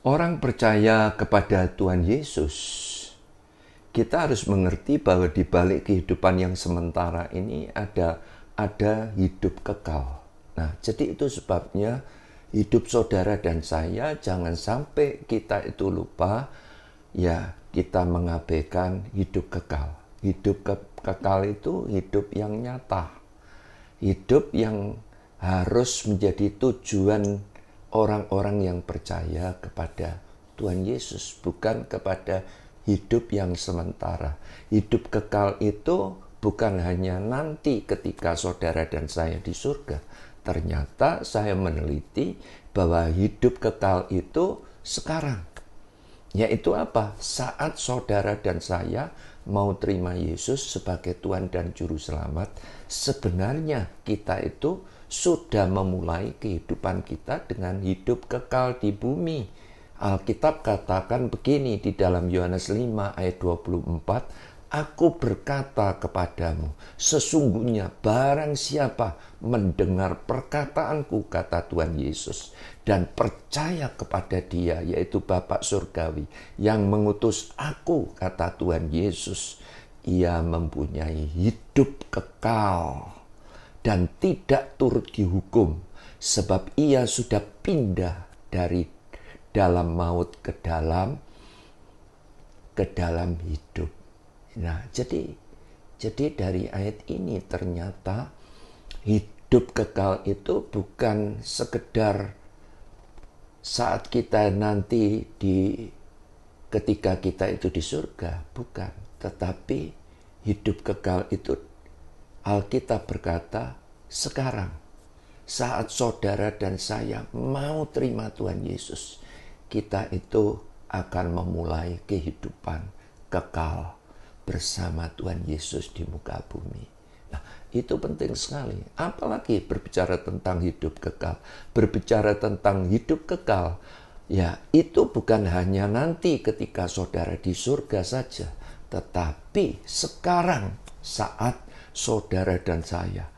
Orang percaya kepada Tuhan Yesus, kita harus mengerti bahwa di balik kehidupan yang sementara ini ada hidup kekal. Nah, jadi itu sebabnya hidup saudara dan saya jangan sampai kita itu lupa, ya kita mengabaikan hidup kekal. Hidup kekal itu hidup yang nyata. Hidup yang harus menjadi tujuan orang-orang yang percaya kepada Tuhan Yesus, bukan kepada hidup yang sementara. Hidup kekal itu bukan hanya nanti ketika saudara dan saya di surga. Ternyata saya meneliti bahwa hidup kekal itu sekarang. Yaitu apa? Saat saudara dan saya mau terima Yesus sebagai Tuhan dan Juru Selamat, sebenarnya kita itu sudah memulai kehidupan kita dengan hidup kekal di bumi. Alkitab katakan begini di dalam Yohanes 5 ayat 24, Aku berkata kepadamu, sesungguhnya barang siapa mendengar perkataanku, kata Tuhan Yesus, dan percaya kepada Dia, yaitu Bapa Surgawi, yang mengutus aku, kata Tuhan Yesus, ia mempunyai hidup kekal dan tidak turut dihukum, sebab ia sudah pindah dari dalam maut ke dalam hidup. Nah, jadi dari ayat ini ternyata hidup kekal itu bukan sekedar saat kita nanti ketika kita itu di surga, bukan. Tetapi hidup kekal itu Alkitab berkata sekarang, saat saudara dan saya mau terima Tuhan Yesus, kita itu akan memulai kehidupan kekal bersama Tuhan Yesus di muka bumi. Nah, itu penting sekali. Apalagi berbicara tentang hidup kekal. Berbicara tentang hidup kekal, ya itu bukan hanya nanti ketika saudara di surga saja, tetapi sekarang saat saudara dan saya,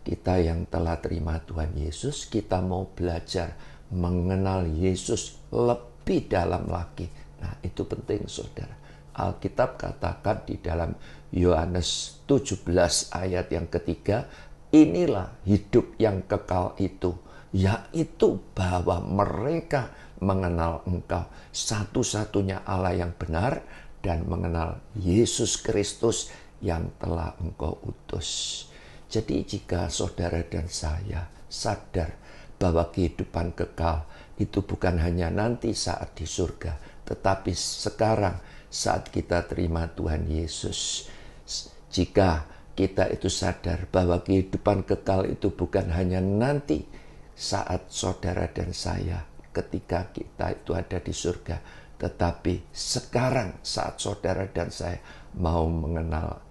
kita yang telah terima Tuhan Yesus, kita mau belajar mengenal Yesus lebih dalam lagi. Nah, itu penting saudara. Alkitab katakan di dalam Yohanes 17 ayat yang ketiga, inilah hidup yang kekal itu, yaitu bahwa mereka mengenal Engkau satu-satunya Allah yang benar dan mengenal Yesus Kristus yang telah Engkau utus. Jadi jika saudara dan saya sadar bahwa kehidupan kekal itu bukan hanya nanti saat di surga, tetapi sekarang saat kita terima Tuhan Yesus. Jika kita itu sadar bahwa kehidupan kekal itu bukan hanya nanti saat saudara dan saya ketika kita itu ada di surga, tetapi sekarang saat saudara dan saya mau mengenal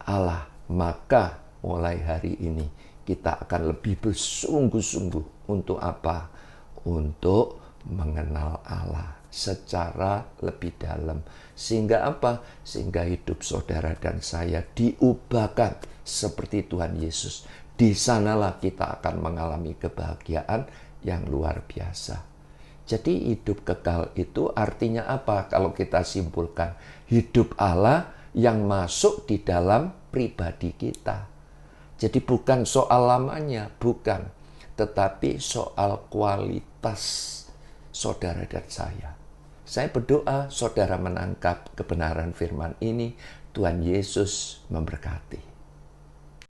Allah, maka mulai hari ini kita akan lebih bersungguh-sungguh untuk apa? Untuk mengenal Allah secara lebih dalam. Sehingga apa? Sehingga hidup saudara dan saya diubahkan seperti Tuhan Yesus. Di sanalah kita akan mengalami kebahagiaan yang luar biasa. Jadi hidup kekal itu artinya apa? Kalau kita simpulkan, hidup Allah yang masuk di dalam pribadi kita. Jadi bukan soal lamanya, bukan. Tetapi soal kualitas saudara dan saya. Saya berdoa saudara menangkap kebenaran firman ini. Tuhan Yesus memberkati.